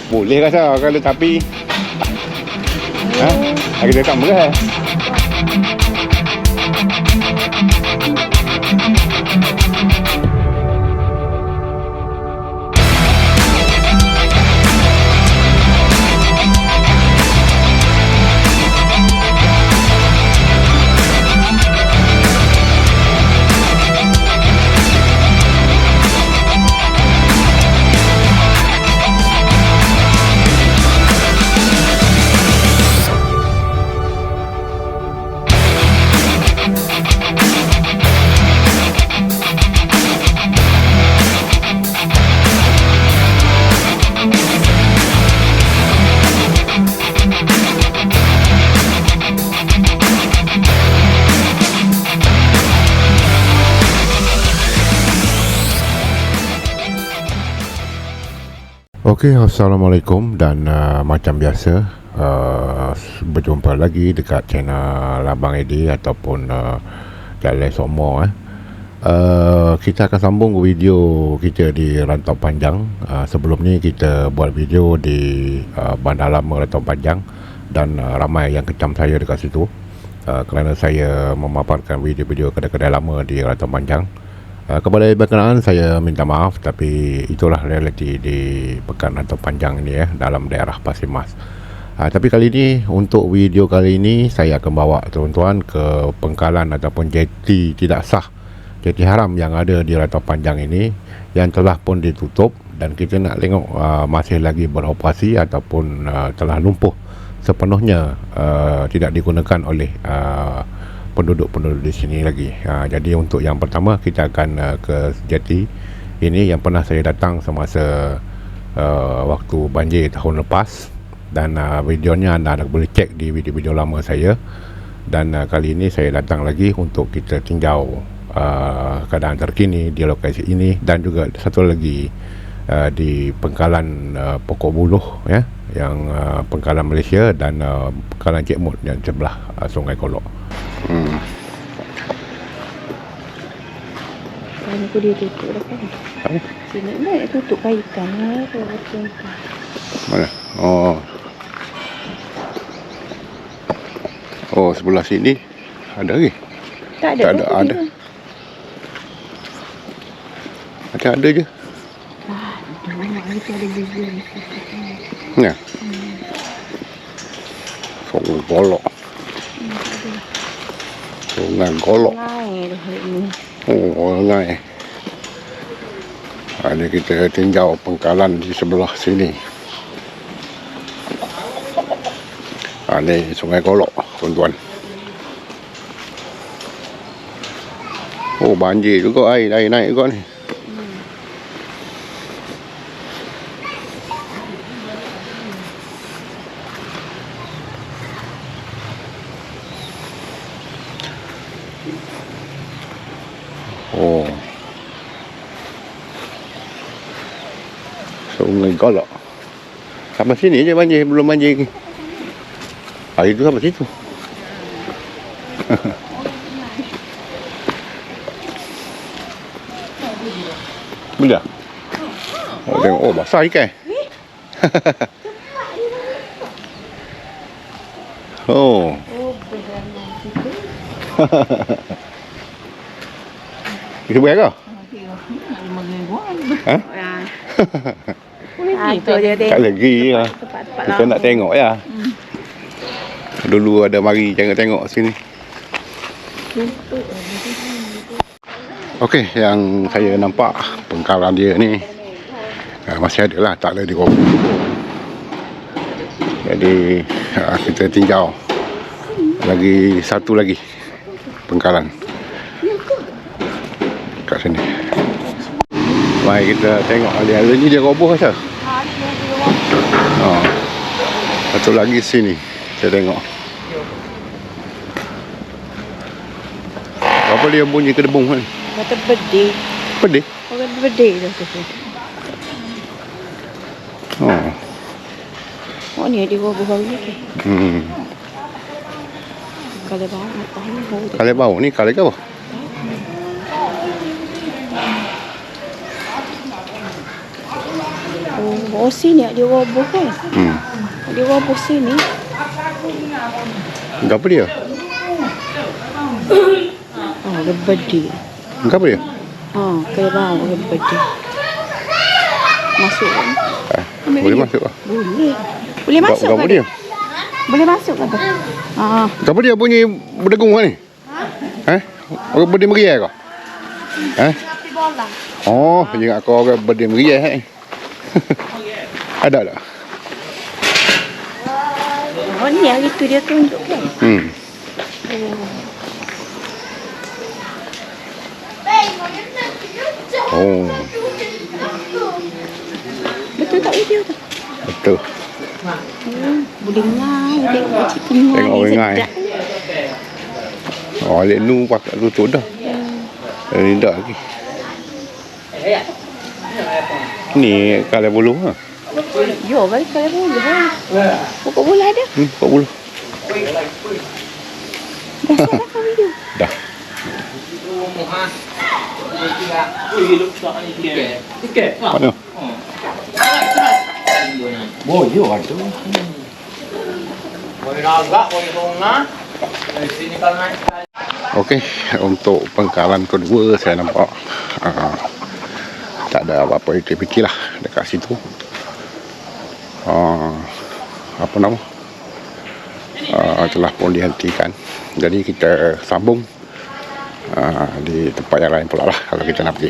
Boleh rasa kalau tapi ha? Kita tak murah. Okey, Assalamualaikum dan macam biasa berjumpa lagi dekat channel Abang Edi ataupun Jalan Somo. Kita akan sambung video kita di Rantau Panjang. Sebelum ni kita buat video di Bandar Lama Rantau Panjang dan ramai yang kecam saya dekat situ kerana saya memaparkan video-video kedai-kedai lama di Rantau Panjang. Kepada berkenaan saya minta maaf, tapi itulah realiti di Pekan Rantau Panjang ini dalam daerah Pasir Mas. Tapi kali ini, untuk video kali ini saya akan bawa tuan-tuan ke pengkalan ataupun jeti tidak sah, jeti haram yang ada di Rantau Panjang ini yang telah pun ditutup dan kita nak tengok masih lagi beroperasi ataupun telah lumpuh sepenuhnya, tidak digunakan oleh penduduk-penduduk di sini lagi. Jadi untuk yang pertama kita akan ke jeti ini yang pernah saya datang semasa waktu banjir tahun lepas, dan videonya anda boleh cek di video-video lama saya. Dan kali ini saya datang lagi untuk kita tinjau keadaan terkini di lokasi ini, dan juga satu lagi di pengkalan Pokok Buluh yang pengkalan Malaysia, dan pengkalan Cik Mut yang sebelah Sungai Kolok. Kan aku dia tutup dah kan. Sini nak tutup kaitan Mana? Oh, sebelah sini ada lagi. Tak ada. Tak ada, ada. Macam ada je. Banyak lagi ada juga. Ya. Sungai Kolok. Sungai Kolok. Oh, sungai. Ini kita tinjau pengkalan di sebelah sini. Ini Sungai Kolok, tuan-tuan. Oh, banjir juga, air naik juga ni. Oh, Sungai Kolok. Sampai sini je banjir, belum banjir lagi. Air tu sampai situ. Bila? Oh, tengok, oh basah ikan. Oh. Itu berapa kau? Ha? Itu je deh. Tak lagi ya. Kita nak tengok ya. Dulu ada mari tengok sini. Okey, yang saya nampak pengkalan dia ni masih ada lah, tak ada diroboh. Jadi kita tinjau lagi satu lagi pengkalan kat sini. Mari kita tengok ada ni dia roboh rasa. Satu lagi sini saya tengok. Apa dia bunyi kedebung kan? Kata bedih. Pedih? Orang bedih dah tu. Oh ni dia roboh baru ni. Kalau bau apa ni bau. Kalau bau ni kalau ke apa? Oh, Oh, sini dia roboh kan? Dia roboh sini. Apa dia? Oh, gebedi. Apa dia? Oh, kayak bau gebedi. Masuk kan? Boleh masuk lah. Boleh. Boleh masuk Apa ke dia? Boleh masuk ke tu? Apa dia bunyi berdegung ni? Orang berdiri meriah kau? Api bola. Oh, ingat kau orang berdiri meriah. Ada tak? Oh, ni yang itu dia tunjuk kan? Oh, Betul tak video tu? betul. Boleh ngai, tengok cerita ngai. Tengok orang ngai. sedap. Oh, Lek Nu pakai tutup dah. Ini dah lagi. Ni kalau bulu ha. Yo, baik kalau boleh. Pokok bola ada. Kau bulu. Dah siap dah video. Dah. Mana? Boyo ada. Boleh agak, boleh tengah. Dari sini kalau naik. Okey, untuk pengkalan kedua saya nampak tak ada apa-apa yang fikir lah dekat situ. Apa nama? Telah pun dihentikan. Jadi kita sambung di tempat yang lain pula lah kalau kita nak pergi.